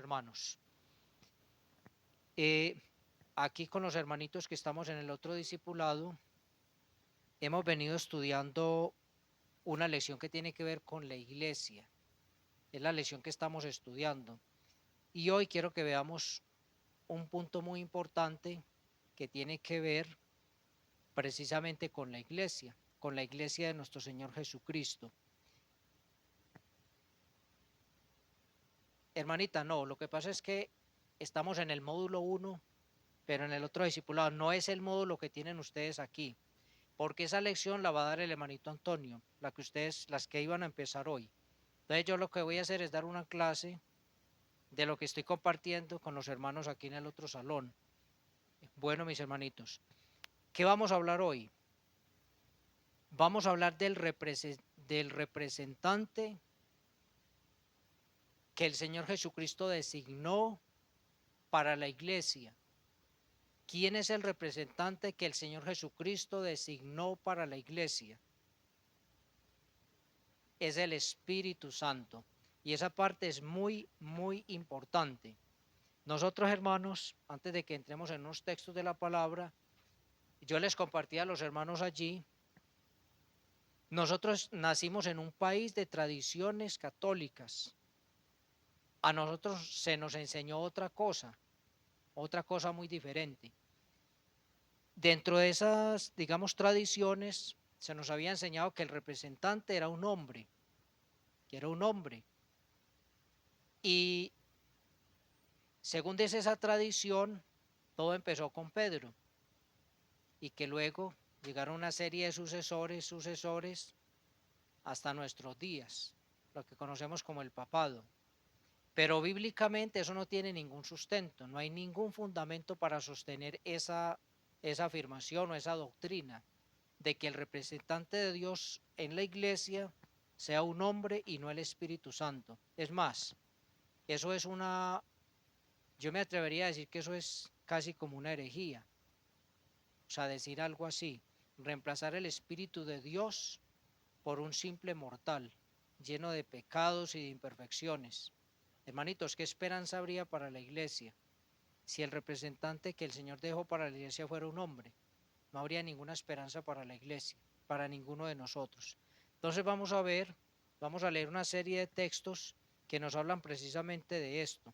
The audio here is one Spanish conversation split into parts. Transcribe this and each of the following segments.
hermanos. Aquí con los hermanitos que estamos en el otro discipulado, hemos venido estudiando una lección que tiene que ver con la iglesia. Es la lección que estamos estudiando. Y hoy quiero que veamos un punto muy importante que tiene que ver precisamente con la iglesia de nuestro Señor Jesucristo. Hermanita, no, lo que pasa es que estamos en el módulo 1, pero en el otro discipulado no es el módulo que tienen ustedes aquí, porque esa lección la va a dar el hermanito Antonio, las que iban a empezar hoy. Entonces yo lo que voy a hacer es dar una clase de lo que estoy compartiendo con los hermanos aquí en el otro salón. Bueno, mis hermanitos, ¿qué vamos a hablar hoy? Vamos a hablar del representante que el Señor Jesucristo designó para la iglesia. ¿Quién es el representante que el Señor Jesucristo designó para la iglesia? Es el Espíritu Santo. Y esa parte es muy, muy importante. Nosotros, hermanos, antes de que entremos en unos textos de la palabra, yo les compartí a los hermanos allí, nosotros nacimos en un país de tradiciones católicas. A nosotros se nos enseñó otra cosa muy diferente. Dentro de esas, digamos, tradiciones, se nos había enseñado que el representante era un hombre, Y según dice esa tradición, todo empezó con Pedro, y que luego llegaron una serie de sucesores, hasta nuestros días, lo que conocemos como el papado. Pero bíblicamente eso no tiene ningún sustento, no hay ningún fundamento para sostener esa afirmación o esa doctrina de que el representante de Dios en la iglesia sea un hombre y no el Espíritu Santo. Es más, yo me atrevería a decir que eso es casi como una herejía. O sea, decir algo así, reemplazar el Espíritu de Dios por un simple mortal, lleno de pecados y de imperfecciones. Hermanitos, ¿qué esperanza habría para la iglesia si el representante que el Señor dejó para la iglesia fuera un hombre? No habría ninguna esperanza para la iglesia, para ninguno de nosotros. Entonces vamos a leer una serie de textos que nos hablan precisamente de esto,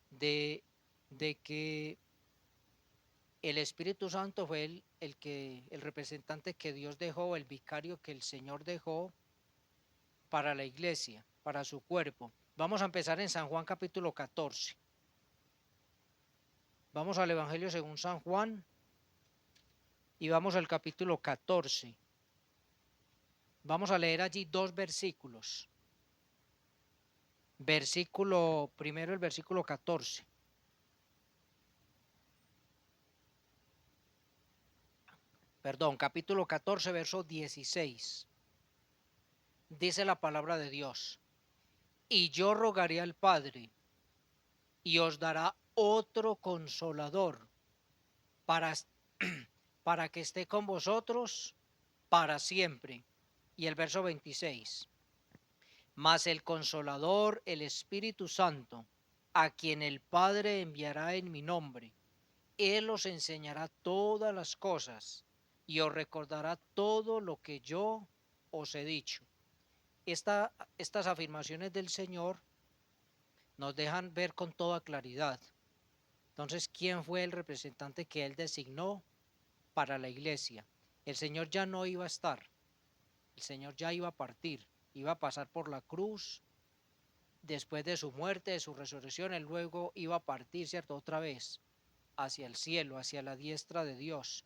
de que el Espíritu Santo fue el representante que Dios dejó, el vicario que el Señor dejó para la iglesia, para su cuerpo. Vamos a empezar en San Juan capítulo 14. Vamos al Evangelio según San Juan y vamos al capítulo 14. Vamos a leer allí dos versículos. Primero el versículo 14. Perdón, capítulo 14, verso 16. Dice la palabra de Dios: y yo rogaré al Padre, y os dará otro consolador para, para que esté con vosotros para siempre. Y el verso 26. Mas el Consolador, el Espíritu Santo, a quien el Padre enviará en mi nombre, Él os enseñará todas las cosas y os recordará todo lo que yo os he dicho. Estas afirmaciones del Señor nos dejan ver con toda claridad. Entonces, ¿quién fue el representante que Él designó para la iglesia? El Señor ya no iba a estar, el Señor ya iba a partir, iba a pasar por la cruz. Después de su muerte, de su resurrección, Él luego iba a partir, ¿cierto? Otra vez hacia el cielo, hacia la diestra de Dios.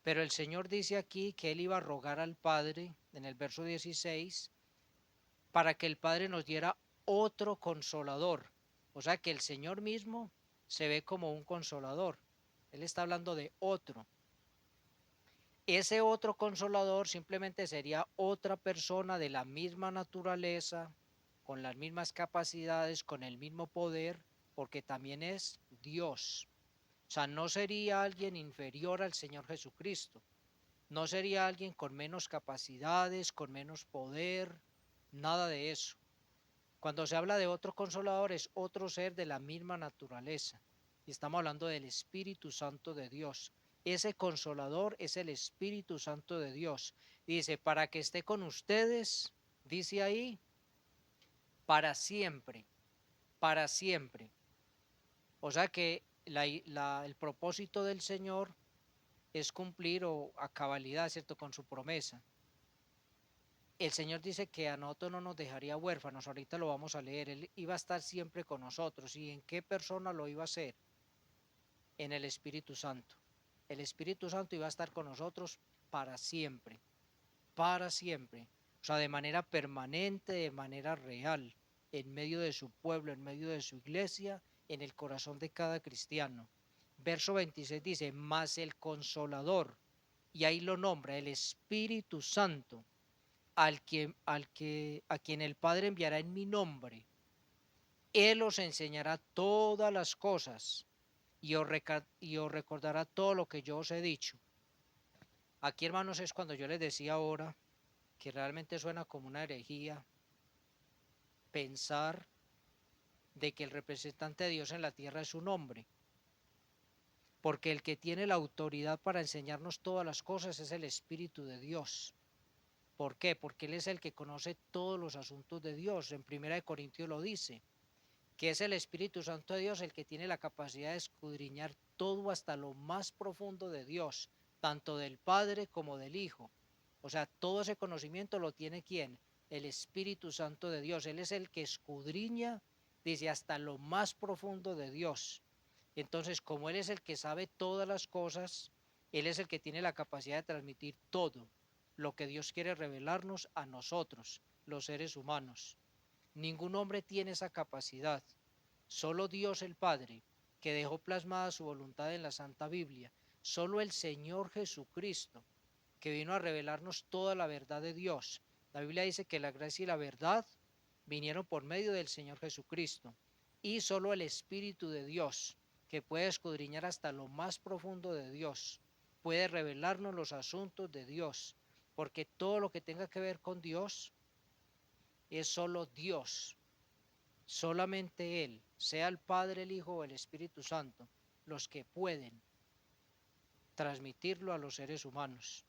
Pero el Señor dice aquí que Él iba a rogar al Padre, en el verso 16, para que el Padre nos diera otro consolador. O sea que el Señor mismo se ve como un consolador. Él está hablando de otro. Ese otro consolador simplemente sería otra persona de la misma naturaleza, con las mismas capacidades, con el mismo poder, porque también es Dios. O sea, no sería alguien inferior al Señor Jesucristo, no sería alguien con menos capacidades, con menos poder, nada de eso. Cuando se habla de otro consolador es otro ser de la misma naturaleza. Y estamos hablando del Espíritu Santo de Dios. Ese consolador es el Espíritu Santo de Dios. Dice, para que esté con ustedes, dice ahí, para siempre, para siempre. O sea que el propósito del Señor es cumplir o a cabalidad, ¿cierto? Con su promesa. El Señor dice que a nosotros no nos dejaría huérfanos, ahorita lo vamos a leer, Él iba a estar siempre con nosotros. ¿Y en qué persona lo iba a hacer? En el Espíritu Santo. El Espíritu Santo iba a estar con nosotros para siempre. O sea, de manera permanente, de manera real, en medio de su pueblo, en medio de su iglesia, en el corazón de cada cristiano. Verso 26 dice, mas el consolador, y ahí lo nombra, el Espíritu Santo, a quien el Padre enviará en mi nombre, Él os enseñará todas las cosas y os recordará todo lo que yo os he dicho. Aquí, hermanos, es cuando yo les decía ahora que realmente suena como una herejía pensar de que el representante de Dios en la tierra es un hombre, porque el que tiene la autoridad para enseñarnos todas las cosas es el Espíritu de Dios. ¿Por qué? Porque Él es el que conoce todos los asuntos de Dios. En 1 Corintios lo dice, que es el Espíritu Santo de Dios el que tiene la capacidad de escudriñar todo hasta lo más profundo de Dios, tanto del Padre como del Hijo. O sea, todo ese conocimiento lo tiene ¿quién? El Espíritu Santo de Dios. Él es el que escudriña, dice, hasta lo más profundo de Dios. Entonces, como Él es el que sabe todas las cosas, Él es el que tiene la capacidad de transmitir todo lo que Dios quiere revelarnos a nosotros, los seres humanos. Ningún hombre tiene esa capacidad. Solo Dios el Padre, que dejó plasmada su voluntad en la Santa Biblia. Solo el Señor Jesucristo, que vino a revelarnos toda la verdad de Dios. La Biblia dice que la gracia y la verdad vinieron por medio del Señor Jesucristo. Y solo el Espíritu de Dios, que puede escudriñar hasta lo más profundo de Dios, puede revelarnos los asuntos de Dios. Porque todo lo que tenga que ver con Dios es solo Dios. Solamente Él, sea el Padre, el Hijo o el Espíritu Santo, los que pueden transmitirlo a los seres humanos.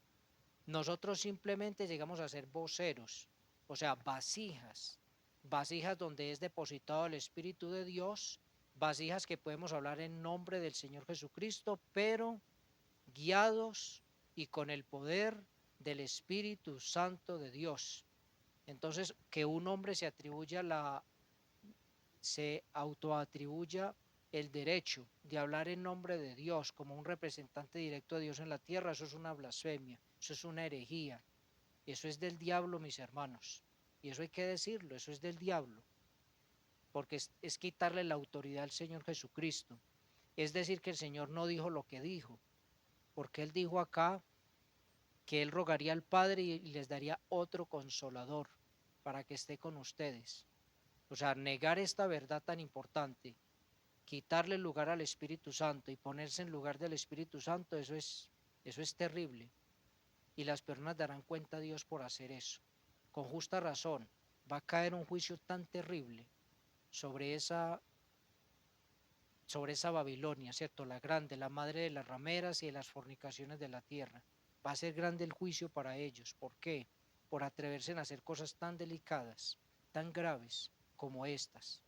Nosotros simplemente llegamos a ser voceros, o sea, vasijas, vasijas donde es depositado el Espíritu de Dios, vasijas que podemos hablar en nombre del Señor Jesucristo, pero guiados y con el poder del Espíritu Santo de Dios. Entonces, que un hombre se autoatribuya el derecho de hablar en nombre de Dios como un representante directo de Dios en la tierra, eso es una blasfemia, eso es una herejía, eso es del diablo, mis hermanos, y eso hay que decirlo, eso es del diablo, porque es quitarle la autoridad al Señor Jesucristo, es decir que el Señor no dijo lo que dijo, porque Él dijo acá que Él rogaría al Padre y les daría otro consolador para que esté con ustedes. O sea, negar esta verdad tan importante, quitarle el lugar al Espíritu Santo y ponerse en lugar del Espíritu Santo, eso es terrible. Y las personas darán cuenta a Dios por hacer eso. Con justa razón, va a caer un juicio tan terrible sobre esa Babilonia, ¿cierto? La grande, la madre de las rameras y de las fornicaciones de la tierra. Va a ser grande el juicio para ellos. ¿Por qué? Por atreverse a hacer cosas tan delicadas, tan graves como estas,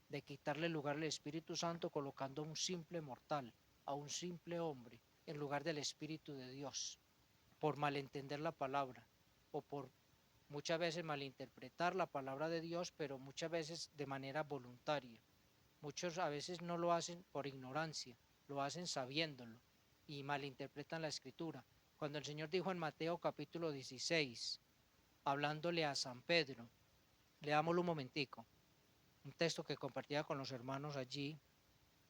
de quitarle el lugar al Espíritu Santo colocando a un simple mortal, a un simple hombre, en lugar del Espíritu de Dios, por malentender la palabra o por muchas veces malinterpretar la palabra de Dios, pero muchas veces de manera voluntaria. Muchos a veces no lo hacen por ignorancia, lo hacen sabiéndolo y malinterpretan la escritura. Cuando el Señor dijo en Mateo capítulo 16, hablándole a San Pedro, leámoslo un momentico, un texto que compartía con los hermanos allí.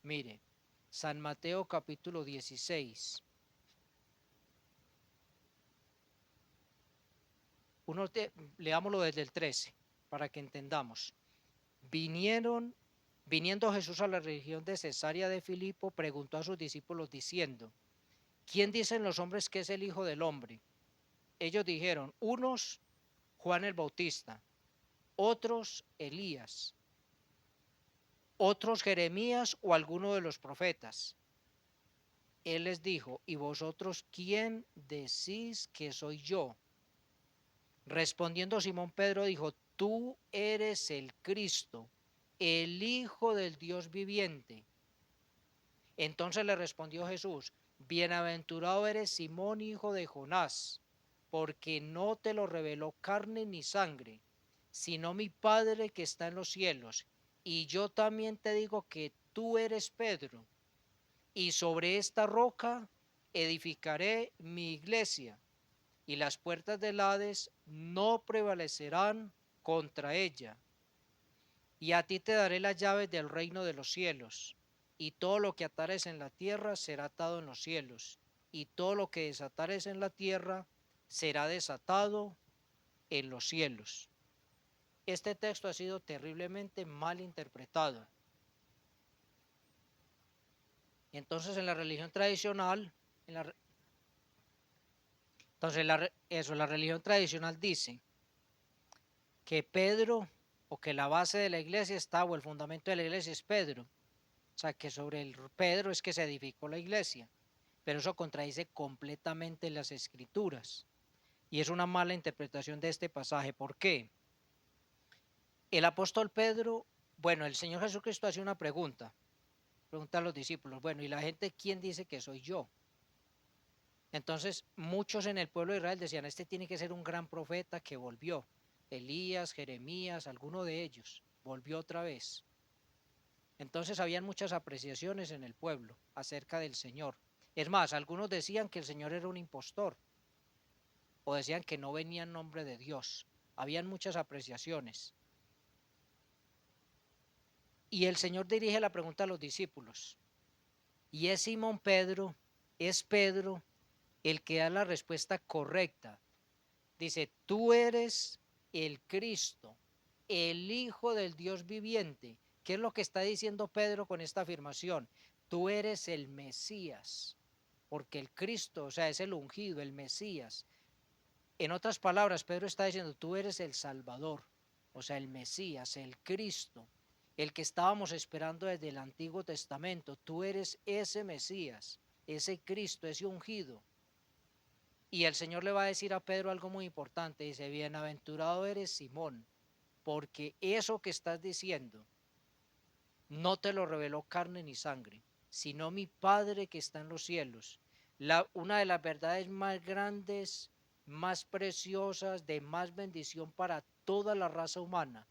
Mire, San Mateo capítulo 16. Leámoslo desde el 13 para que entendamos. Viniendo Jesús a la región de Cesarea de Filipo, preguntó a sus discípulos diciendo, ¿quién dicen los hombres que es el Hijo del Hombre? Ellos dijeron, unos Juan el Bautista, otros Elías, otros Jeremías o alguno de los profetas. Él les dijo, ¿y vosotros quién decís que soy yo? Respondiendo Simón Pedro dijo, tú eres el Cristo, el Hijo del Dios viviente. Entonces le respondió Jesús, bienaventurado eres Simón, hijo de Jonás, porque no te lo reveló carne ni sangre, sino mi Padre que está en los cielos. Y yo también te digo que tú eres Pedro, y sobre esta roca edificaré mi iglesia, y las puertas del Hades no prevalecerán contra ella. Y a ti te daré las llaves del reino de los cielos, y todo lo que atares en la tierra será atado en los cielos, y todo lo que desatares en la tierra será desatado en los cielos. Este texto ha sido terriblemente mal interpretado. Y entonces en la religión tradicional, la religión tradicional dice que Pedro, o que la base de la iglesia está, o el fundamento de la iglesia es Pedro. O sea, que sobre el Pedro es que se edificó la iglesia. Pero eso contradice completamente las escrituras. Y es una mala interpretación de este pasaje. ¿Por qué? El apóstol Pedro, bueno, el Señor Jesucristo hace una pregunta. Pregunta a los discípulos, bueno, ¿y la gente quién dice que soy yo? Entonces, muchos en el pueblo de Israel decían, este tiene que ser un gran profeta que volvió. Elías, Jeremías, alguno de ellos, volvió otra vez. Entonces habían muchas apreciaciones en el pueblo acerca del Señor. Es más, algunos decían que el Señor era un impostor o decían que no venía en nombre de Dios. Habían muchas apreciaciones. Y el Señor dirige la pregunta a los discípulos. Y es Simón Pedro, es Pedro el que da la respuesta correcta. Dice, tú eres el Cristo, el Hijo del Dios viviente. ¿Qué es lo que está diciendo Pedro con esta afirmación? Tú eres el Mesías, porque el Cristo, o sea, es el ungido, el Mesías. En otras palabras, Pedro está diciendo, tú eres el Salvador, o sea, el Mesías, el Cristo, el que estábamos esperando desde el Antiguo Testamento. Tú eres ese Mesías, ese Cristo, ese ungido. Y el Señor le va a decir a Pedro algo muy importante. Dice, bienaventurado eres Simón, porque eso que estás diciendo no te lo reveló carne ni sangre, sino mi Padre que está en los cielos. Una de las verdades más grandes, más preciosas, de más bendición para toda la raza humana,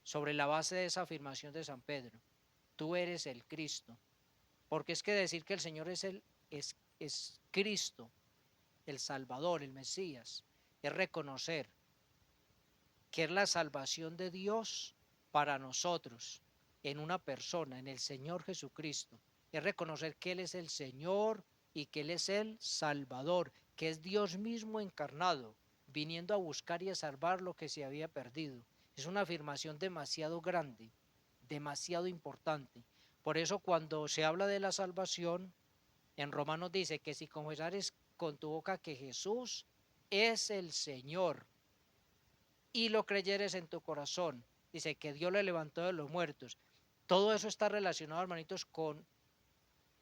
sobre la base de esa afirmación de San Pedro. Tú eres el Cristo. Porque es que decir que el Señor es Cristo, el Salvador, el Mesías, es reconocer que es la salvación de Dios para nosotros en una persona, en el Señor Jesucristo. Es reconocer que Él es el Señor y que Él es el Salvador, que es Dios mismo encarnado, viniendo a buscar y a salvar lo que se había perdido. Es una afirmación demasiado grande, demasiado importante. Por eso cuando se habla de la salvación, en Romanos dice que si confesares con tu boca que Jesús es el Señor y lo creyeres en tu corazón, dice que Dios le levantó de los muertos. Todo eso está relacionado, hermanitos, con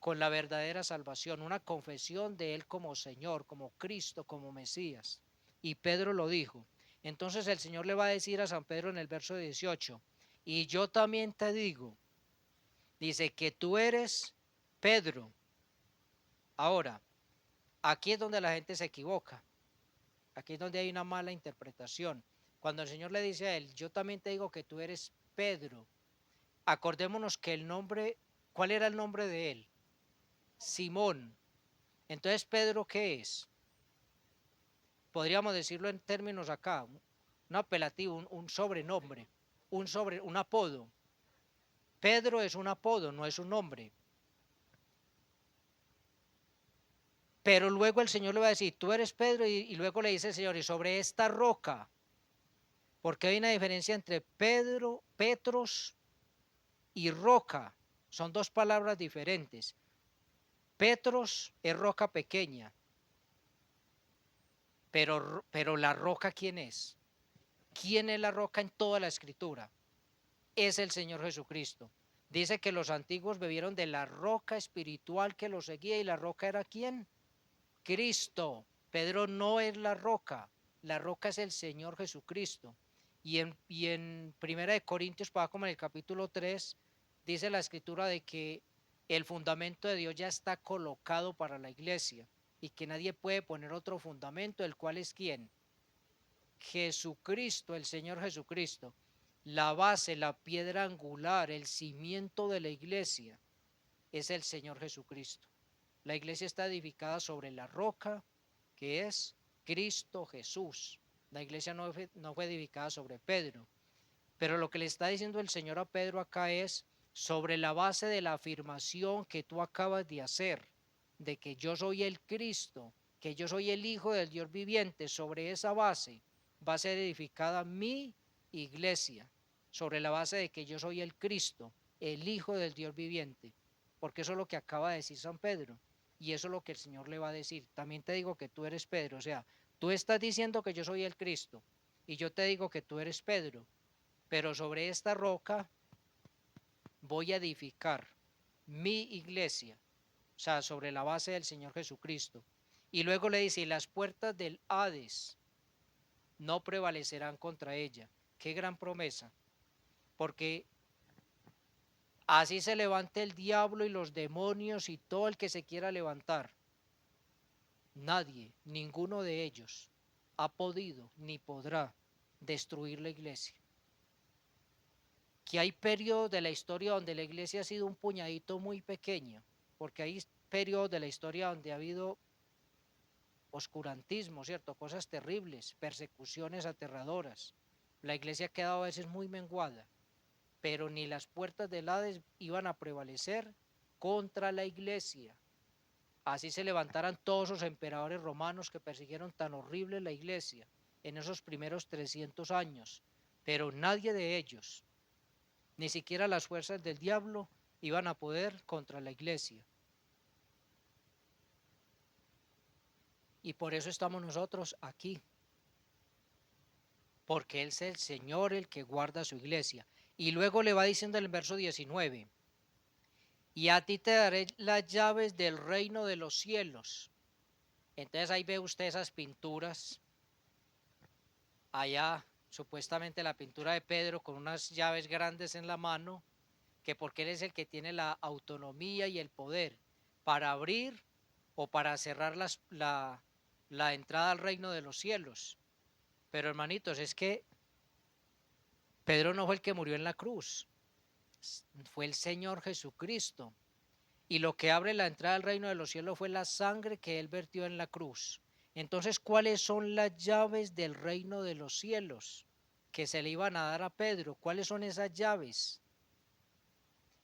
la verdadera salvación, una confesión de Él como Señor, como Cristo, como Mesías. Y Pedro lo dijo. Entonces el Señor le va a decir a San Pedro en el verso 18, y yo también te digo, dice que tú eres Pedro. Ahora, aquí es donde la gente se equivoca. Aquí es donde hay una mala interpretación. Cuando el Señor le dice a él, yo también te digo que tú eres Pedro, acordémonos que el nombre, ¿cuál era el nombre de él? Simón. Entonces, ¿Pedro qué es? Podríamos decirlo en términos acá, un apelativo, un sobrenombre, un apodo. Pedro es un apodo, no es un nombre. Pero luego el Señor le va a decir, tú eres Pedro, y luego le dice el Señor, y sobre esta roca, porque hay una diferencia entre Pedro, Petros y roca. Son dos palabras diferentes. Petros es roca pequeña, pero la roca ¿quién es? ¿Quién es la roca en toda la escritura? Es el Señor Jesucristo. Dice que los antiguos bebieron de la roca espiritual que los seguía, y la roca era ¿quién? Cristo. Pedro no es la roca es el Señor Jesucristo. Y en Primera de Corintios, para como en el capítulo 3, dice la escritura de que el fundamento de Dios ya está colocado para la iglesia y que nadie puede poner otro fundamento, el cual es ¿quién? Jesucristo, el Señor Jesucristo. La base, la piedra angular, el cimiento de la iglesia es el Señor Jesucristo. La iglesia está edificada sobre la roca que es Cristo Jesús. La iglesia no fue edificada sobre Pedro. Pero lo que le está diciendo el Señor a Pedro acá es sobre la base de la afirmación que tú acabas de hacer, de que yo soy el Cristo, que yo soy el Hijo del Dios viviente. Sobre esa base va a ser edificada mi iglesia, sobre la base de que yo soy el Cristo, el Hijo del Dios viviente, porque eso es lo que acaba de decir San Pedro, y eso es lo que el Señor le va a decir. También te digo que tú eres Pedro, o sea, tú estás diciendo que yo soy el Cristo, y yo te digo que tú eres Pedro, pero sobre esta roca voy a edificar mi iglesia, o sea, sobre la base del Señor Jesucristo. Y luego le dice, y las puertas del Hades no prevalecerán contra ella. Qué gran promesa, porque así se levante el diablo y los demonios y todo el que se quiera levantar. Nadie, ninguno de ellos ha podido ni podrá destruir la iglesia. Que hay periodos de la historia donde la iglesia ha sido un puñadito muy pequeño, porque hay periodos de la historia donde ha habido oscurantismo, ¿cierto? Cosas terribles, persecuciones aterradoras. La iglesia ha quedado a veces muy menguada, pero ni las puertas del Hades iban a prevalecer contra la iglesia. Así se levantaran todos los emperadores romanos que persiguieron tan horrible la iglesia en esos primeros 300 años, pero nadie de ellos, ni siquiera las fuerzas del diablo, iban a poder contra la iglesia. Y por eso estamos nosotros aquí, porque Él es el Señor el que guarda su iglesia. Y luego le va diciendo en el verso 19, y a ti te daré las llaves del reino de los cielos. Entonces ahí ve usted esas pinturas, allá supuestamente la pintura de Pedro con unas llaves grandes en la mano, que porque Él es el que tiene la autonomía y el poder para abrir o para cerrar la entrada al reino de los cielos. Pero hermanitos, es que Pedro no fue el que murió en la cruz, fue el Señor Jesucristo. Y lo que abre la entrada al reino de los cielos fue la sangre que Él vertió en la cruz. Entonces, ¿cuáles son las llaves del reino de los cielos que se le iban a dar a Pedro? ¿Cuáles son esas llaves?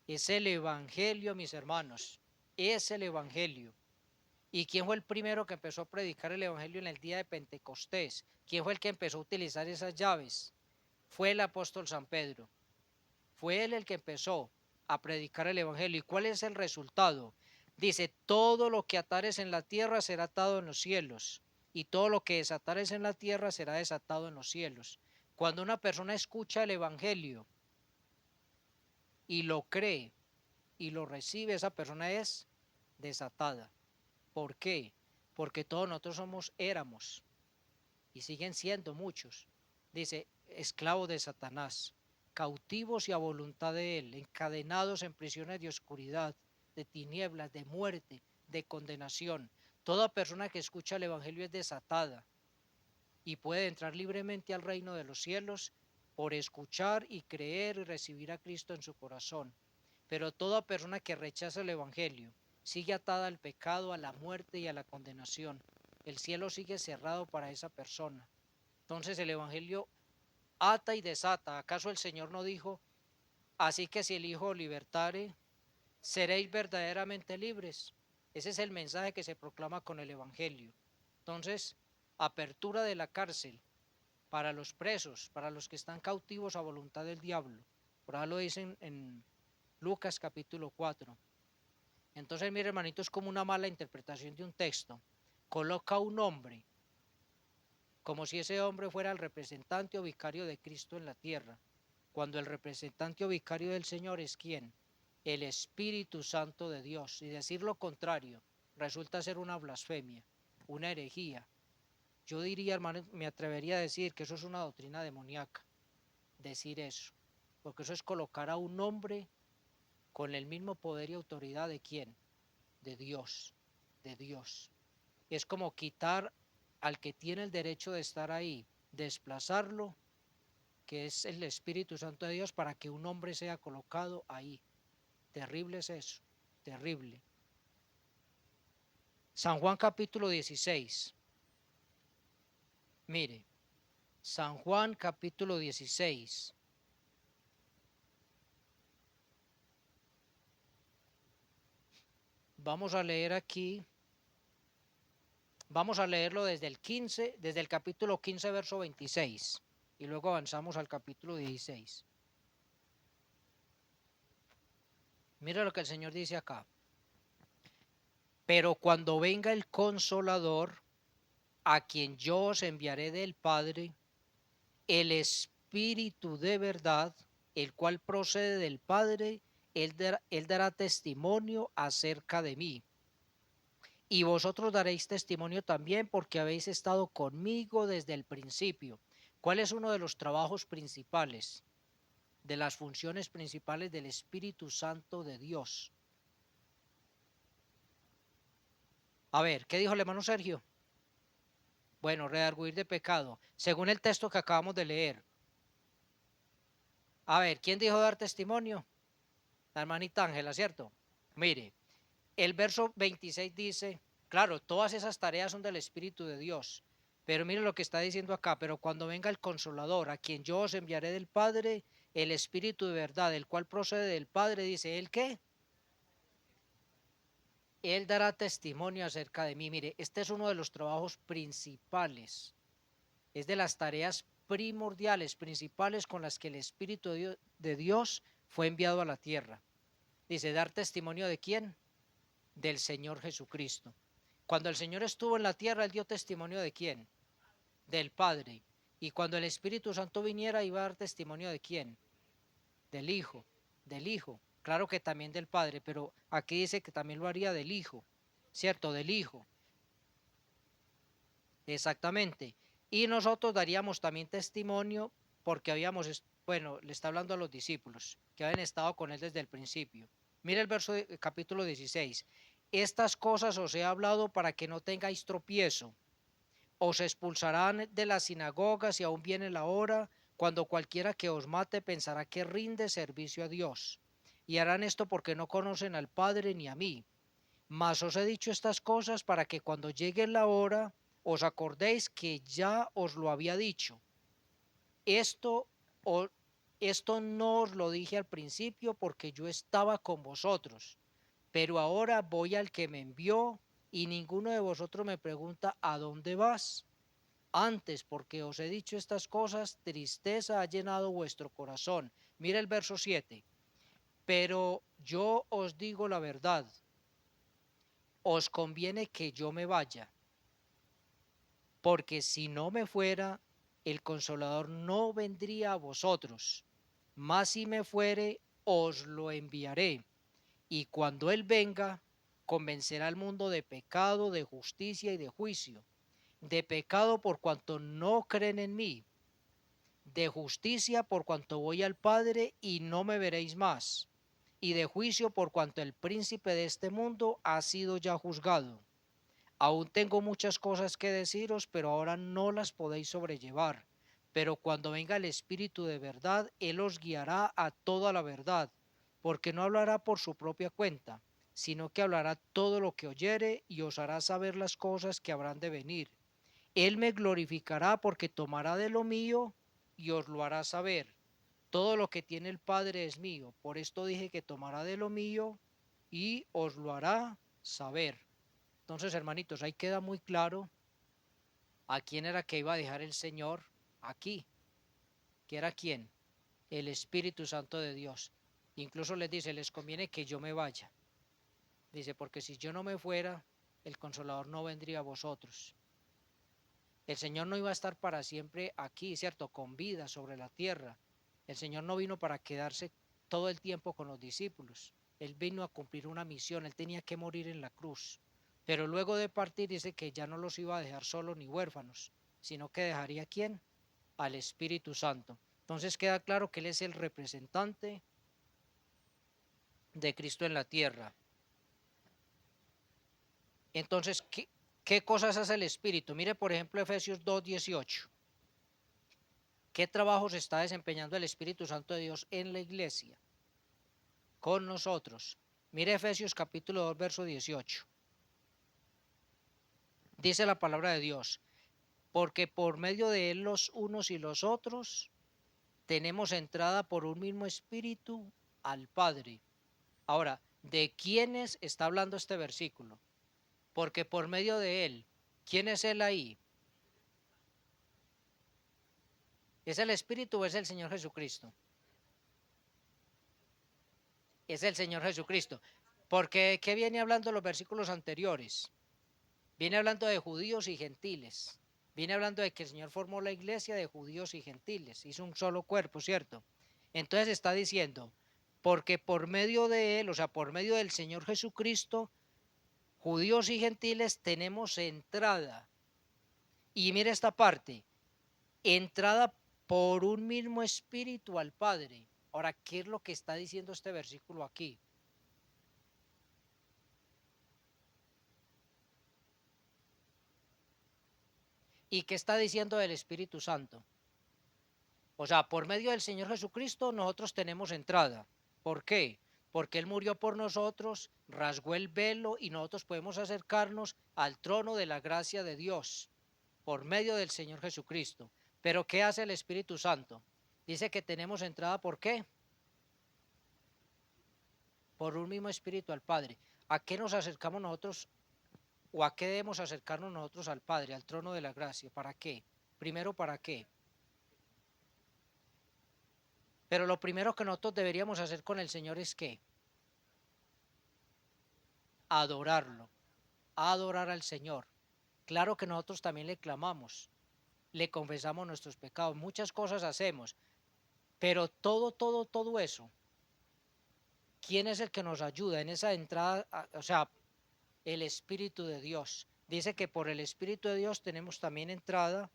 Es el Evangelio, mis hermanos, es el Evangelio. ¿Y quién fue el primero que empezó a predicar el Evangelio en el día de Pentecostés? ¿Quién fue el que empezó a utilizar esas llaves? Fue el apóstol San Pedro. Fue él el que empezó a predicar el Evangelio. ¿Y cuál es el resultado? Dice, todo lo que atares en la tierra será atado en los cielos, y todo lo que desatares en la tierra será desatado en los cielos. Cuando una persona escucha el Evangelio y lo cree y lo recibe, esa persona es desatada. ¿Por qué? Porque todos nosotros éramos, y siguen siendo muchos, dice, esclavos de Satanás, cautivos y a voluntad de él, encadenados en prisiones de oscuridad, de tinieblas, de muerte, de condenación. Toda persona que escucha el Evangelio es desatada y puede entrar libremente al reino de los cielos por escuchar y creer y recibir a Cristo en su corazón. Pero toda persona que rechaza el Evangelio sigue atada al pecado, a la muerte y a la condenación. El cielo sigue cerrado para esa persona. Entonces el Evangelio ata y desata. ¿Acaso el Señor no dijo, así que si el Hijo os libertare, seréis verdaderamente libres? Ese es el mensaje que se proclama con el Evangelio. Entonces, apertura de la cárcel para los presos, para los que están cautivos a voluntad del diablo. Por ahí lo dicen en Lucas capítulo 4. Entonces, mire, hermanito, es como una mala interpretación de un texto. Coloca un hombre como si ese hombre fuera el representante o vicario de Cristo en la tierra, cuando el representante o vicario del Señor es ¿quién? El Espíritu Santo de Dios. Y decir lo contrario resulta ser una blasfemia, una herejía. Yo diría, hermano, me atrevería a decir que eso es una doctrina demoníaca, decir eso, porque eso es colocar a un hombre con el mismo poder y autoridad de ¿quién? De Dios, de Dios. Es como quitar al que tiene el derecho de estar ahí, desplazarlo, que es el Espíritu Santo de Dios, para que un hombre sea colocado ahí. Terrible es eso, terrible. San Juan capítulo 16. Mire, San Juan capítulo 16. Vamos a leer aquí, vamos a leerlo desde el 15, desde el capítulo 15, verso 26, y luego avanzamos al capítulo 16. Mira lo que el Señor dice acá. Pero cuando venga el Consolador, a quien yo os enviaré del Padre, el Espíritu de verdad, el cual procede del Padre, él dará testimonio acerca de mí. Y vosotros daréis testimonio también porque habéis estado conmigo desde el principio. ¿Cuál es uno de los trabajos principales, de las funciones principales del Espíritu Santo de Dios? A ver, ¿qué dijo el hermano Sergio? Bueno, redarguir de pecado, según el texto que acabamos de leer. A ver, ¿quién dijo dar testimonio? La hermanita Ángela, ¿cierto? Mire, el verso 26 dice, claro, todas esas tareas son del Espíritu de Dios, pero mire lo que está diciendo acá, pero cuando venga el Consolador, a quien yo os enviaré del Padre, el Espíritu de verdad, el cual procede del Padre, dice, ¿él qué? Él dará testimonio acerca de mí. Mire, este es uno de los trabajos principales, es de las tareas primordiales, principales con las que el Espíritu de Dios fue enviado a la tierra. Dice, dar testimonio de quién? Del Señor Jesucristo. Cuando el Señor estuvo en la tierra, Él dio testimonio de quién? Del Padre. Y cuando el Espíritu Santo viniera, iba a dar testimonio de quién? Del Hijo, del Hijo. Claro que también del Padre, pero aquí dice que también lo haría del Hijo, ¿cierto? Del Hijo. Exactamente. Y nosotros daríamos también testimonio porque habíamos, bueno, le está hablando a los discípulos que habían estado con Él desde el principio. Mira el verso de capítulo 16. Estas cosas os he hablado para que no tengáis tropiezo. Os expulsarán de las sinagogas y aún viene la hora cuando cualquiera que os mate pensará que rinde servicio a Dios. Y harán esto porque no conocen al Padre ni a mí. Mas os he dicho estas cosas para que cuando llegue la hora os acordéis que ya os lo había dicho. Esto, esto no os lo dije al principio porque yo estaba con vosotros, pero ahora voy al que me envió y ninguno de vosotros me pregunta ¿a dónde vas? Antes, porque os he dicho estas cosas, tristeza ha llenado vuestro corazón. Mira el verso 7. Pero yo os digo la verdad, os conviene que yo me vaya, porque si no me fuera, el Consolador no vendría a vosotros, mas si me fuere, os lo enviaré. Y cuando Él venga, convencerá al mundo de pecado, de justicia y de juicio. De pecado por cuanto no creen en mí, de justicia por cuanto voy al Padre y no me veréis más, y de juicio por cuanto el príncipe de este mundo ha sido ya juzgado. Aún tengo muchas cosas que deciros, pero ahora no las podéis sobrellevar. Pero cuando venga el Espíritu de verdad, Él os guiará a toda la verdad, porque no hablará por su propia cuenta, sino que hablará todo lo que oyere y os hará saber las cosas que habrán de venir. Él me glorificará porque tomará de lo mío y os lo hará saber. Todo lo que tiene el Padre es mío. Por esto dije que tomará de lo mío y os lo hará saber. Entonces, hermanitos, ahí queda muy claro a quién era que iba a dejar el Señor aquí. ¿Que era quién? El Espíritu Santo de Dios. Incluso les dice, les conviene que yo me vaya. Dice, porque si yo no me fuera, el Consolador no vendría a vosotros. El Señor no iba a estar para siempre aquí, ¿cierto? Con vida sobre la tierra. El Señor no vino para quedarse todo el tiempo con los discípulos. Él vino a cumplir una misión, él tenía que morir en la cruz. Pero luego de partir dice que ya no los iba a dejar solos ni huérfanos, sino que dejaría ¿a quién? Al Espíritu Santo. Entonces queda claro que él es el representante de Cristo en la tierra. Entonces, ¿qué cosas hace el Espíritu? Mire, por ejemplo, Efesios 2:18. ¿Qué trabajos está desempeñando el Espíritu Santo de Dios en la iglesia? Con nosotros. Mire Efesios capítulo 2, verso 18. Dice la palabra de Dios, porque por medio de él los unos y los otros tenemos entrada por un mismo espíritu al Padre. Ahora, ¿de quiénes está hablando este versículo? Porque por medio de él, ¿quién es él ahí? ¿Es el Espíritu o es el Señor Jesucristo? Es el Señor Jesucristo. Porque, ¿qué viene hablando los versículos anteriores? Viene hablando de judíos y gentiles. Viene hablando de que el Señor formó la iglesia de judíos y gentiles. Hizo un solo cuerpo, ¿cierto? Entonces está diciendo, porque por medio de él, o sea, por medio del Señor Jesucristo, judíos y gentiles tenemos entrada. Y mire esta parte, entrada por un mismo espíritu al Padre. Ahora, ¿qué es lo que está diciendo este versículo aquí? ¿Y qué está diciendo del Espíritu Santo? O sea, por medio del Señor Jesucristo nosotros tenemos entrada. ¿Por qué? Porque Él murió por nosotros, rasgó el velo y nosotros podemos acercarnos al trono de la gracia de Dios por medio del Señor Jesucristo. Pero ¿qué hace el Espíritu Santo? Dice que tenemos entrada, ¿por qué? Por un mismo Espíritu al Padre. ¿A qué nos acercamos nosotros o a qué debemos acercarnos nosotros al Padre, al trono de la gracia? ¿Para qué? Primero, ¿para qué? Pero lo primero que nosotros deberíamos hacer con el Señor es ¿qué? Adorarlo, adorar al Señor. Claro que nosotros también le clamamos, le confesamos nuestros pecados, muchas cosas hacemos, pero todo eso, ¿quién es el que nos ayuda en esa entrada? O sea, el Espíritu de Dios. Dice que por el Espíritu de Dios tenemos también entrada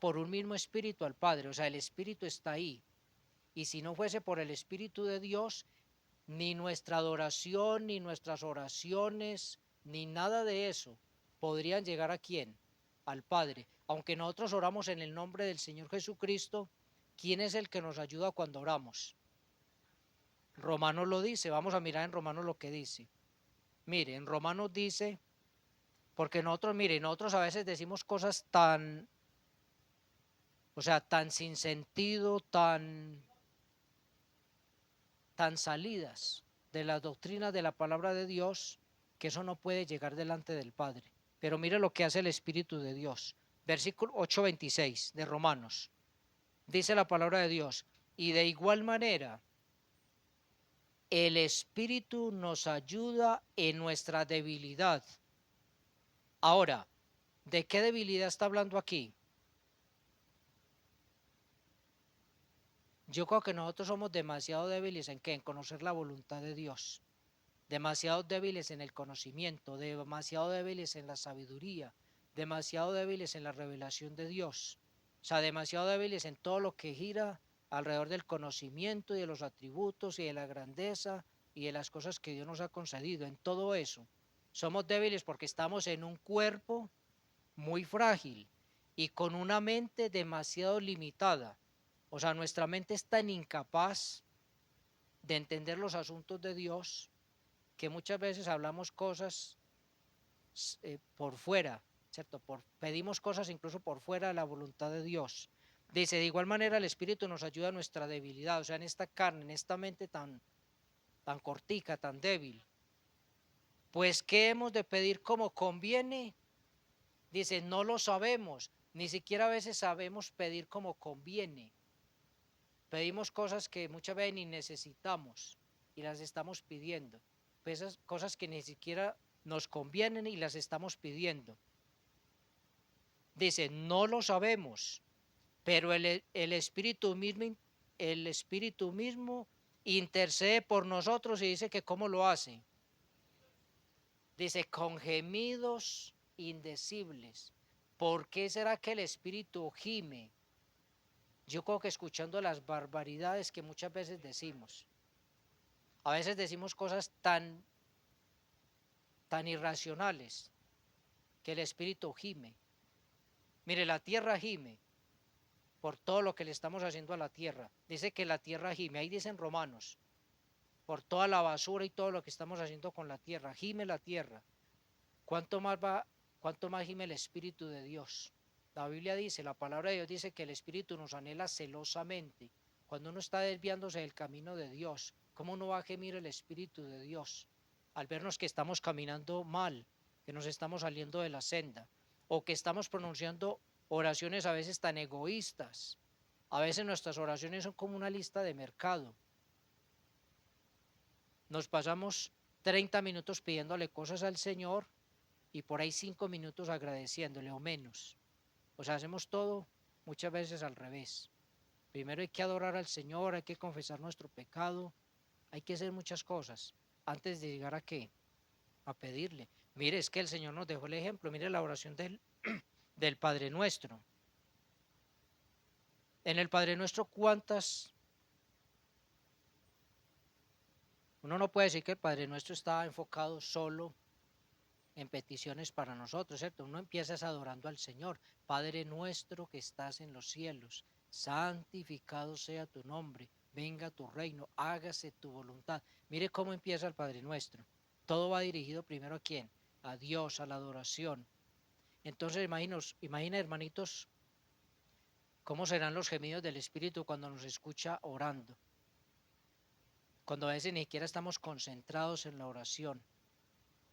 por un mismo Espíritu al Padre, o sea, el Espíritu está ahí. Y si no fuese por el Espíritu de Dios, ni nuestra adoración, ni nuestras oraciones, ni nada de eso podrían llegar ¿a quién? Al Padre. Aunque nosotros oramos en el nombre del Señor Jesucristo, ¿quién es el que nos ayuda cuando oramos? Romanos lo dice, vamos a mirar en Romanos lo que dice. Mire, en Romanos dice, porque nosotros, mire, nosotros a veces decimos cosas tan, o sea, tan sin sentido, tan salidas de las doctrinas de la palabra de Dios, que eso no puede llegar delante del Padre. Pero mire lo que hace el Espíritu de Dios. Versículo 8:26 de Romanos. Dice la palabra de Dios, y de igual manera, el Espíritu nos ayuda en nuestra debilidad. Ahora, ¿de qué debilidad está hablando aquí? Yo creo que nosotros somos demasiado débiles en qué, en conocer la voluntad de Dios. Demasiado débiles en el conocimiento, demasiado débiles en la sabiduría, demasiado débiles en la revelación de Dios, o sea, demasiado débiles en todo lo que gira alrededor del conocimiento y de los atributos y de la grandeza y de las cosas que Dios nos ha concedido, en todo eso. Somos débiles porque estamos en un cuerpo muy frágil y con una mente demasiado limitada. O sea, nuestra mente es tan incapaz de entender los asuntos de Dios que muchas veces hablamos cosas por fuera, ¿cierto? Pedimos cosas incluso por fuera de la voluntad de Dios. Dice, de igual manera el Espíritu nos ayuda a nuestra debilidad, o sea, en esta carne, en esta mente tan cortica, tan débil. Pues, ¿qué hemos de pedir como conviene? Dice, no lo sabemos, ni siquiera a veces sabemos pedir como conviene. Pedimos cosas que muchas veces ni necesitamos y las estamos pidiendo. Esas cosas que ni siquiera nos convienen y las estamos pidiendo. Dice, no lo sabemos, pero el Espíritu mismo intercede por nosotros y dice que cómo lo hace. Dice, con gemidos indecibles. ¿Por qué será que el Espíritu gime? Yo creo que escuchando las barbaridades que muchas veces decimos. A veces decimos cosas tan irracionales que el Espíritu gime. Mire, la tierra gime por todo lo que le estamos haciendo a la tierra. Dice que la tierra gime, ahí dicen Romanos, por toda la basura y todo lo que estamos haciendo con la tierra. Gime la tierra. ¿Cuánto más gime el Espíritu de Dios? La Biblia dice, la palabra de Dios dice que el Espíritu nos anhela celosamente. Cuando uno está desviándose del camino de Dios, ¿cómo no va a gemir el Espíritu de Dios? Al vernos que estamos caminando mal, que nos estamos saliendo de la senda, o que estamos pronunciando oraciones a veces tan egoístas. A veces nuestras oraciones son como una lista de mercado. Nos pasamos 30 minutos pidiéndole cosas al Señor y por ahí 5 minutos agradeciéndole o menos. O sea, hacemos todo muchas veces al revés. Primero hay que adorar al Señor, hay que confesar nuestro pecado, hay que hacer muchas cosas antes de llegar a qué, a pedirle. Mire, es que el Señor nos dejó el ejemplo. Mire la oración del Padre Nuestro. En el Padre Nuestro, uno no puede decir que el Padre Nuestro está enfocado solo en peticiones para nosotros, ¿cierto? Uno empieza adorando al Señor. Padre nuestro que estás en los cielos, santificado sea tu nombre, venga tu reino, hágase tu voluntad. Mire cómo empieza el Padre Nuestro. Todo va dirigido primero a quién, a Dios, a la adoración. Entonces imagina hermanitos, cómo serán los gemidos del Espíritu cuando nos escucha orando. Cuando a veces ni siquiera estamos concentrados en la oración,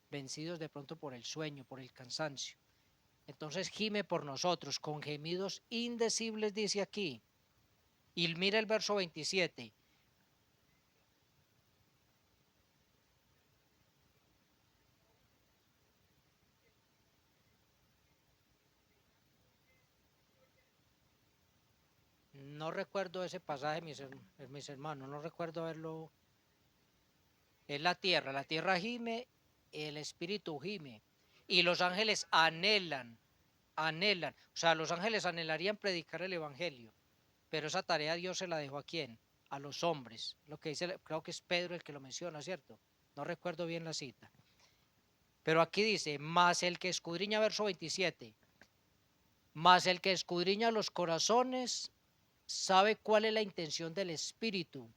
vencidos de pronto por el sueño, por el cansancio. Entonces gime por nosotros con gemidos indecibles, dice aquí. Y mira el verso 27. No recuerdo ese pasaje, mis hermanos, no recuerdo verlo. Es la tierra gime, el espíritu gime. Y los ángeles anhelan. O sea, los ángeles anhelarían predicar el evangelio. Pero esa tarea Dios se la dejó a quién? A los hombres. Lo que dice, creo que es Pedro el que lo menciona, ¿cierto? No recuerdo bien la cita. Pero aquí dice, más el que escudriña, verso 27, mas el que escudriña los corazones sabe cuál es la intención del Espíritu,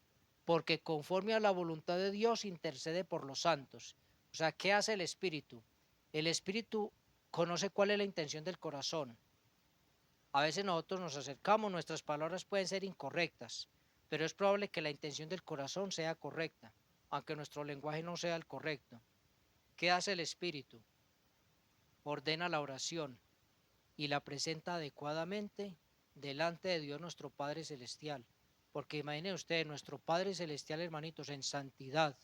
porque conforme a la voluntad de Dios intercede por los santos. O sea, ¿qué hace el Espíritu? El Espíritu conoce cuál es la intención del corazón. A veces nosotros nos acercamos, nuestras palabras pueden ser incorrectas, pero es probable que la intención del corazón sea correcta, aunque nuestro lenguaje no sea el correcto. ¿Qué hace el Espíritu? Ordena la oración y la presenta adecuadamente delante de Dios nuestro Padre Celestial. Porque imaginen ustedes, nuestro Padre Celestial, hermanitos, en santidad.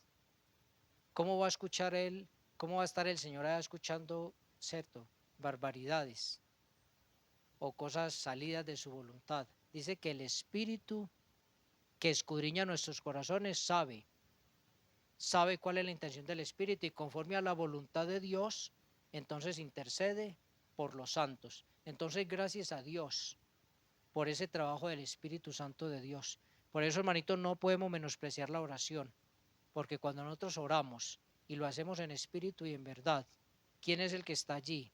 ¿Cómo va a escuchar Él? ¿Cómo va a estar el Señor allá escuchando, cierto, barbaridades o cosas salidas de su voluntad? Dice que el Espíritu que escudriña nuestros corazones sabe cuál es la intención del Espíritu y conforme a la voluntad de Dios, entonces intercede por los santos. Entonces, gracias a Dios por ese trabajo del Espíritu Santo de Dios. Por eso, hermanito, no podemos menospreciar la oración, porque cuando nosotros oramos y lo hacemos en espíritu y en verdad, ¿quién es el que está allí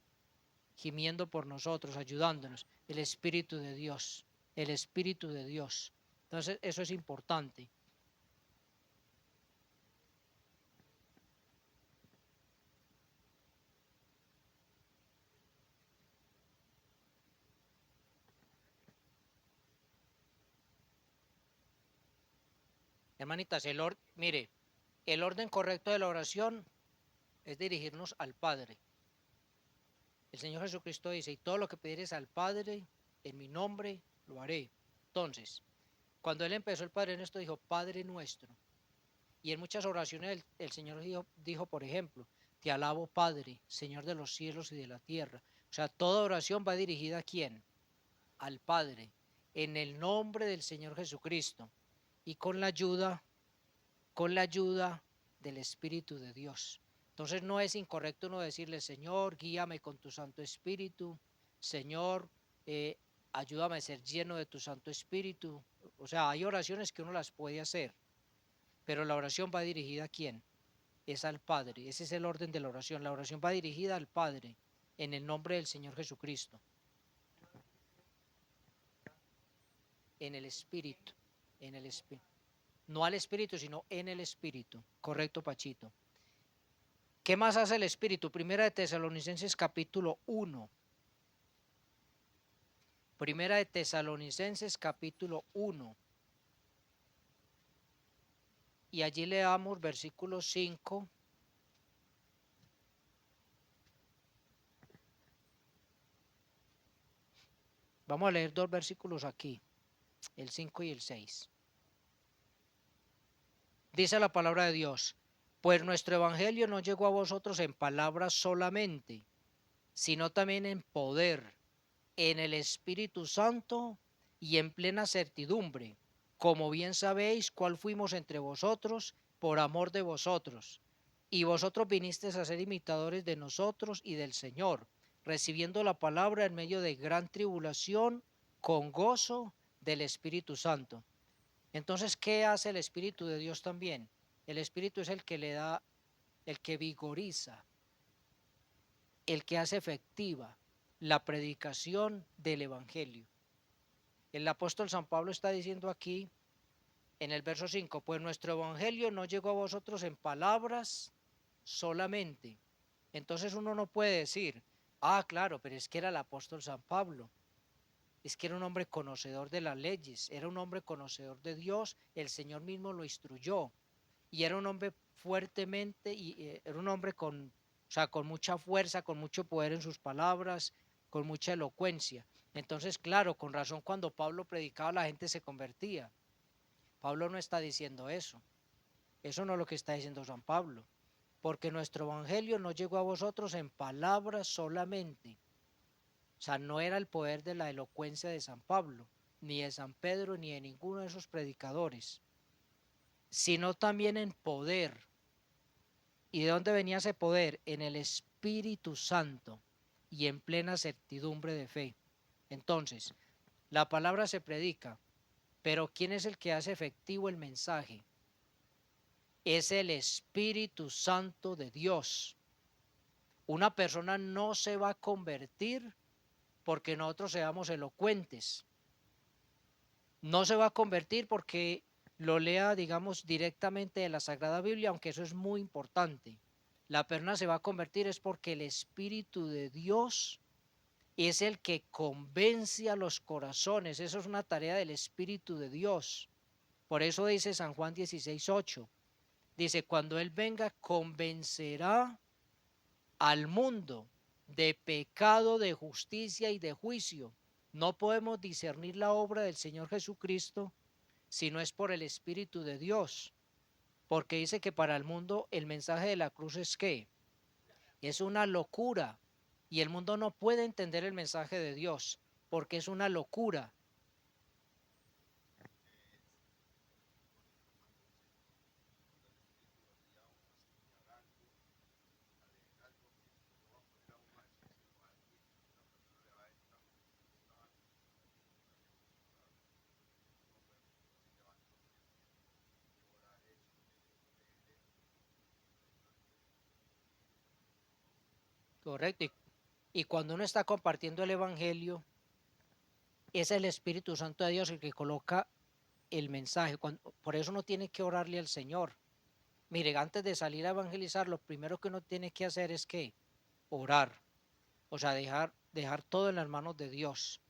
gimiendo por nosotros, ayudándonos? El Espíritu de Dios, el Espíritu de Dios. Entonces, eso es importante. Hermanitas, mire, el orden correcto de la oración es dirigirnos al Padre. El Señor Jesucristo dice, y todo lo que pidieres al Padre, en mi nombre, lo haré. Entonces, cuando Él empezó el Padre Nuestro, dijo, Padre Nuestro. Y en muchas oraciones el Señor dijo, por ejemplo, te alabo Padre, Señor de los cielos y de la tierra. O sea, toda oración va dirigida ¿a quién? Al Padre, en el nombre del Señor Jesucristo y con la ayuda del Espíritu de Dios. Entonces no es incorrecto uno decirle, Señor, guíame con tu Santo Espíritu, Señor, eh, ayúdame a ser lleno de tu Santo Espíritu. O sea, hay oraciones que uno las puede hacer, pero la oración va dirigida ¿a quién? Es al Padre. Ese es el orden de la oración. La oración va dirigida al Padre, en el nombre del Señor Jesucristo, en el Espíritu, en el Espíritu. No al Espíritu, sino en el Espíritu. Correcto, Pachito. ¿Qué más hace el Espíritu? Primera de Tesalonicenses capítulo 1. Primera de Tesalonicenses capítulo 1. Y allí leamos versículo 5. Vamos a leer dos versículos aquí, el 5 y el 6. Dice la palabra de Dios, pues nuestro evangelio no llegó a vosotros en palabras solamente, sino también en poder, en el Espíritu Santo y en plena certidumbre, como bien sabéis cuál fuimos entre vosotros por amor de vosotros. Y vosotros vinisteis a ser imitadores de nosotros y del Señor, recibiendo la palabra en medio de gran tribulación, con gozo del Espíritu Santo. Entonces, ¿qué hace el Espíritu de Dios también? El Espíritu es el que le da, el que vigoriza, el que hace efectiva la predicación del Evangelio. El apóstol San Pablo está diciendo aquí en el verso 5, pues nuestro Evangelio no llegó a vosotros en palabras solamente. Entonces uno no puede decir, ah, claro, pero es que era el apóstol San Pablo. Es que era un hombre conocedor de las leyes, era un hombre conocedor de Dios, el Señor mismo lo instruyó y era un hombre fuertemente y era un hombre con, o sea, con mucha fuerza, con mucho poder en sus palabras, con mucha elocuencia. Entonces, claro, con razón cuando Pablo predicaba la gente se convertía. Pablo no está diciendo eso. Eso no es lo que está diciendo San Pablo. Porque nuestro evangelio no llegó a vosotros en palabras solamente. O sea, no era el poder de la elocuencia de San Pablo, ni de San Pedro, ni de ninguno de esos predicadores, sino también en poder. ¿Y de dónde venía ese poder? En el Espíritu Santo y en plena certidumbre de fe. Entonces, la palabra se predica, pero ¿quién es el que hace efectivo el mensaje? Es el Espíritu Santo de Dios. Una persona no se va a convertir porque nosotros seamos elocuentes. No se va a convertir porque lo lea, digamos, directamente de la Sagrada Biblia, aunque eso es muy importante. La persona se va a convertir es porque el Espíritu de Dios es el que convence a los corazones. Eso es una tarea del Espíritu de Dios. Por eso dice San Juan 16:8. Dice, cuando Él venga, convencerá al mundo de pecado, de justicia y de juicio. No podemos discernir la obra del Señor Jesucristo si no es por el Espíritu de Dios, porque dice que para el mundo el mensaje de la cruz es que es una locura y el mundo no puede entender el mensaje de Dios porque es una locura. Correcto. Y cuando uno está compartiendo el Evangelio, es el Espíritu Santo de Dios el que coloca el mensaje. Por eso uno tiene que orarle al Señor. Mire, antes de salir a evangelizar, lo primero que uno tiene que hacer es que orar. O sea, dejar todo en las manos de Dios.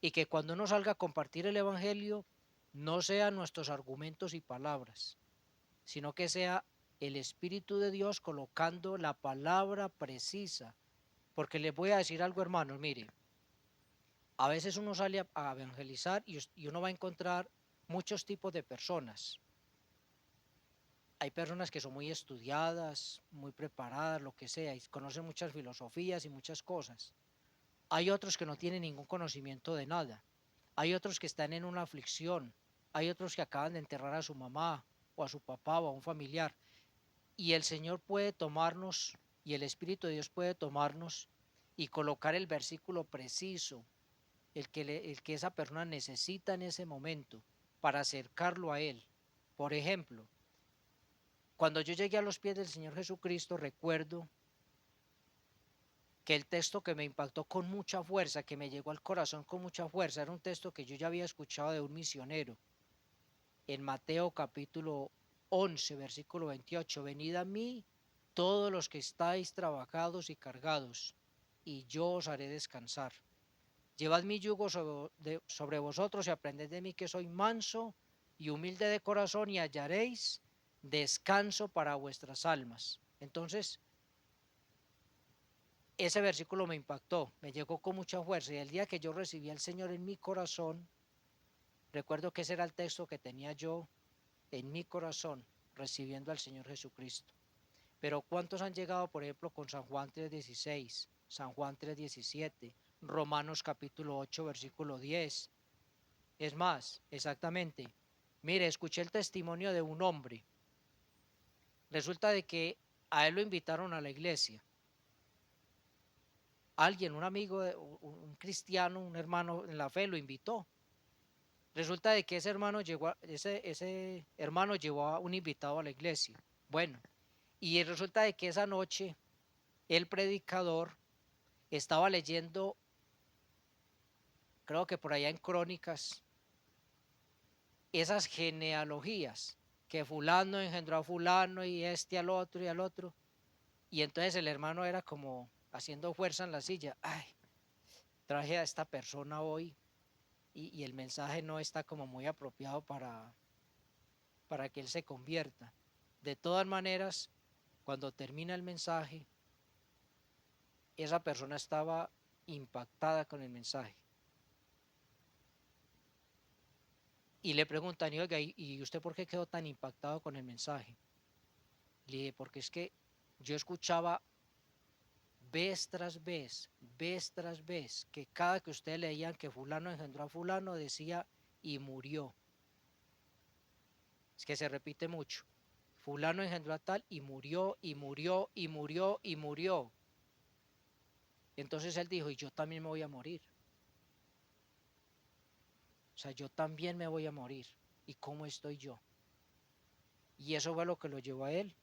Y que cuando uno salga a compartir el Evangelio, no sean nuestros argumentos y palabras, sino que sea el Espíritu de Dios colocando la palabra precisa. Porque les voy a decir algo, hermanos, mire, a veces uno sale a evangelizar y uno va a encontrar muchos tipos de personas. Hay personas que son muy estudiadas, muy preparadas, lo que sea, y conocen muchas filosofías y muchas cosas. Hay otros que no tienen ningún conocimiento de nada. Hay otros que están en una aflicción. Hay otros que acaban de enterrar a su mamá o a su papá o a un familiar. Y el Señor puede tomarnos y el Espíritu de Dios puede tomarnos y colocar el versículo preciso, el que esa persona necesita en ese momento para acercarlo a Él. Por ejemplo, cuando yo llegué a los pies del Señor Jesucristo, recuerdo que el texto que me impactó con mucha fuerza, que me llegó al corazón con mucha fuerza, era un texto que yo ya había escuchado de un misionero en Mateo capítulo 11, versículo 28. Venid a mí todos los que estáis trabajados y cargados, y yo os haré descansar. Llevad mi yugo sobre vosotros y aprended de mí, que soy manso y humilde de corazón, y hallaréis descanso para vuestras almas. Entonces, ese versículo me impactó, me llegó con mucha fuerza, y el día que yo recibí al Señor en mi corazón, recuerdo que ese era el texto que tenía yo en mi corazón, recibiendo al Señor Jesucristo. Pero ¿cuántos han llegado, por ejemplo, con San Juan 3:16, San Juan 3:17, Romanos capítulo 8, versículo 10? Es más, exactamente, mire, escuché el testimonio de un hombre. Resulta de que a él lo invitaron a la iglesia. Alguien, un amigo, un cristiano, un hermano en la fe lo invitó. Resulta de que ese hermano llevó a un invitado a la iglesia. Bueno, y resulta de que esa noche el predicador estaba leyendo, creo que por allá en Crónicas, esas genealogías, que fulano engendró a fulano y este al otro y al otro. Y entonces el hermano era como haciendo fuerza en la silla. Ay, traje a esta persona hoy y el mensaje no está como muy apropiado para que él se convierta. De todas maneras, cuando termina el mensaje, esa persona estaba impactada con el mensaje. Y le preguntan, oiga, ¿y usted por qué quedó tan impactado con el mensaje? Le dije, porque es que yo escuchaba vez tras vez, que cada que ustedes leían que fulano engendró a fulano, decía y murió. Es que se repite mucho. Fulano engendró a tal y murió, y murió, y murió, y murió. Entonces él dijo, y yo también me voy a morir. O sea, yo también me voy a morir. ¿Y cómo estoy yo? Y eso fue lo que lo llevó a él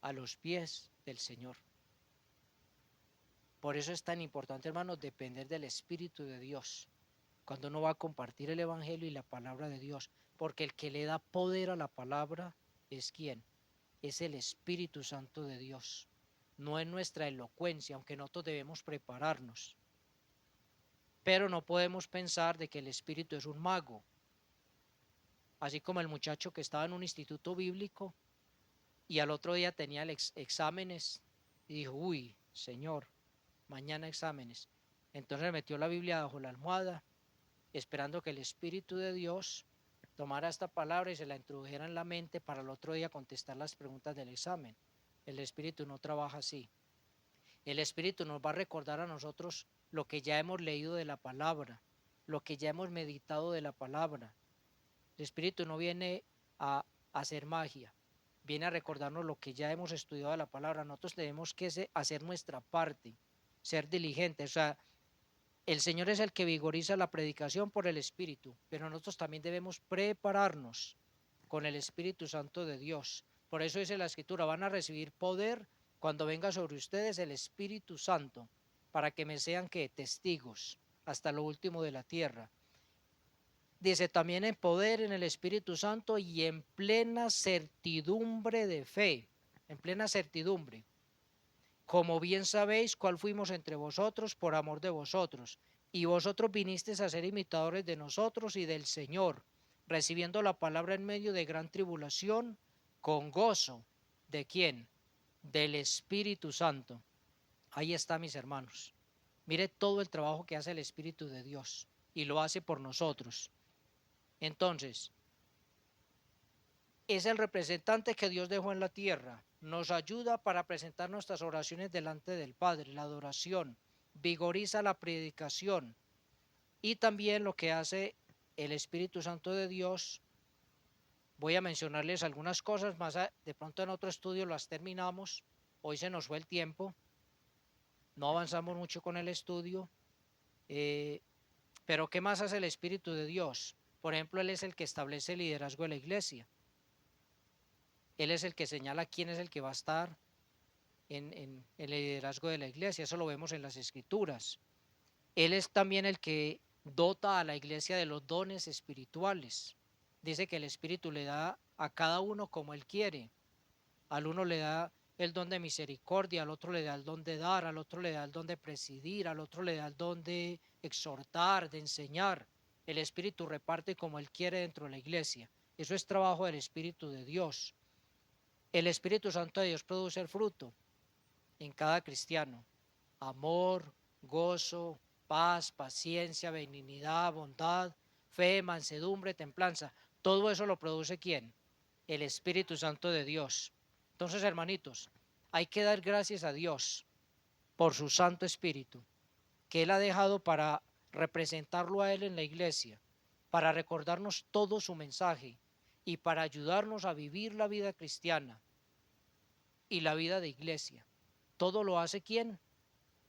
a los pies del Señor. Por eso es tan importante, hermanos, depender del Espíritu de Dios cuando uno va a compartir el Evangelio y la palabra de Dios, porque el que le da poder a la palabra es ¿quién? Es el Espíritu Santo de Dios. No es nuestra elocuencia, aunque nosotros debemos prepararnos. Pero no podemos pensar de que el Espíritu es un mago. Así como el muchacho que estaba en un instituto bíblico y al otro día tenía exámenes y dijo, uy, Señor, mañana exámenes. Entonces metió la Biblia bajo la almohada, esperando que el Espíritu de Dios tomara esta palabra y se la introdujera en la mente para el otro día contestar las preguntas del examen. El Espíritu no trabaja así. El Espíritu nos va a recordar a nosotros lo que ya hemos leído de la palabra, lo que ya hemos meditado de la palabra. El Espíritu no viene a hacer magia, viene a recordarnos lo que ya hemos estudiado de la palabra. Nosotros tenemos que hacer nuestra parte, ser diligentes. O sea, el Señor es el que vigoriza la predicación por el Espíritu, pero nosotros también debemos prepararnos con el Espíritu Santo de Dios. Por eso dice la Escritura, van a recibir poder cuando venga sobre ustedes el Espíritu Santo, para que me sean que testigos hasta lo último de la tierra. Dice también en poder en el Espíritu Santo y en plena certidumbre de fe, en plena certidumbre. Como bien sabéis cuál fuimos entre vosotros por amor de vosotros, y vosotros vinisteis a ser imitadores de nosotros y del Señor, recibiendo la palabra en medio de gran tribulación, con gozo. ¿De quién? Del Espíritu Santo. Ahí está, mis hermanos. Mire todo el trabajo que hace el Espíritu de Dios, y lo hace por nosotros. Entonces, es el representante que Dios dejó en la tierra. Nos ayuda para presentar nuestras oraciones delante del Padre, la adoración. vigoriza la predicación. Y también lo que hace el Espíritu Santo de Dios, voy a mencionarles algunas cosas, más de pronto en otro estudio las terminamos, hoy se nos fue el tiempo, no avanzamos mucho con el estudio, pero ¿qué más hace el Espíritu de Dios? Por ejemplo, Él es el que establece el liderazgo de la iglesia, Él es el que señala quién es el que va a estar en el liderazgo de la iglesia, eso lo vemos en las Escrituras. Él es también el que dota a la iglesia de los dones espirituales. Dice que el Espíritu le da a cada uno como Él quiere. Al uno le da el don de misericordia, al otro le da el don de dar, al otro le da el don de presidir, al otro le da el don de exhortar, de enseñar. El Espíritu reparte como Él quiere dentro de la iglesia. Eso es trabajo del Espíritu de Dios. El Espíritu Santo de Dios produce el fruto en cada cristiano: amor, gozo, paz, paciencia, benignidad, bondad, fe, mansedumbre, templanza. Todo eso lo produce ¿quién? El Espíritu Santo de Dios. Entonces, hermanitos, hay que dar gracias a Dios por su Santo Espíritu, que Él ha dejado para representarlo a Él en la iglesia, para recordarnos todo su mensaje y para ayudarnos a vivir la vida cristiana y la vida de iglesia. Todo lo hace ¿quién?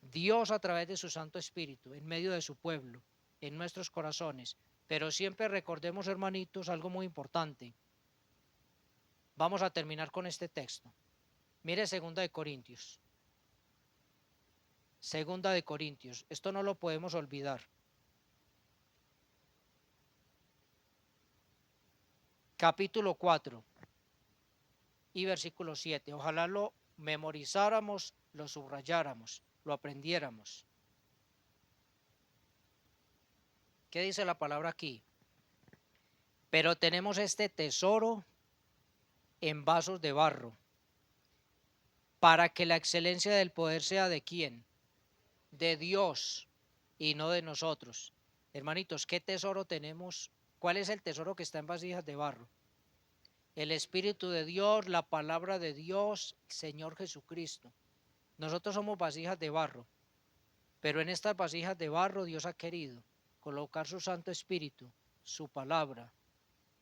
Dios, a través de su Santo Espíritu, en medio de su pueblo, en nuestros corazones. Pero siempre recordemos, hermanitos, algo muy importante. Vamos a terminar con este texto. Mire 2 de Corintios. 2 de Corintios. Esto no lo podemos olvidar. Capítulo 4 y versículo 7. Ojalá lo memorizáramos, lo subrayáramos, lo aprendiéramos. ¿Qué dice la palabra aquí? Pero tenemos este tesoro en vasos de barro, para que la excelencia del poder sea ¿de quién? De Dios y no de nosotros. Hermanitos, ¿qué tesoro tenemos? ¿Cuál es el tesoro que está en vasijas de barro? El Espíritu de Dios, la palabra de Dios, el Señor Jesucristo. Nosotros somos vasijas de barro, pero en estas vasijas de barro Dios ha querido colocar su Santo Espíritu, su palabra,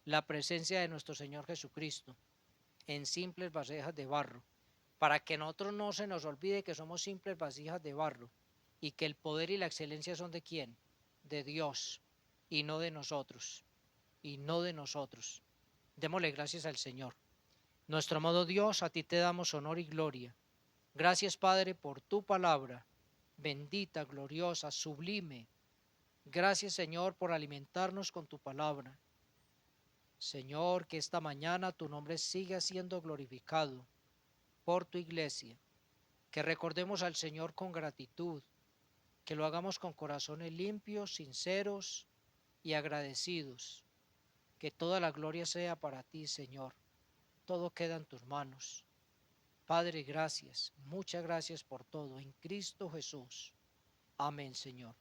la presencia de nuestro Señor Jesucristo en simples vasijas de barro, para que nosotros no se nos olvide que somos simples vasijas de barro y que el poder y la excelencia son ¿de quién? De Dios y no de nosotros, y no de nosotros. Démosle gracias al Señor. Nuestro amado Dios, a ti te damos honor y gloria. Gracias, Padre, por tu palabra, bendita, gloriosa, sublime. Gracias, Señor, por alimentarnos con tu palabra. Señor, que esta mañana tu nombre siga siendo glorificado por tu iglesia, que recordemos al Señor con gratitud, que lo hagamos con corazones limpios, sinceros y agradecidos, que toda la gloria sea para ti, Señor. Todo queda en tus manos. Padre, gracias, muchas gracias por todo, en Cristo Jesús. Amén, Señor.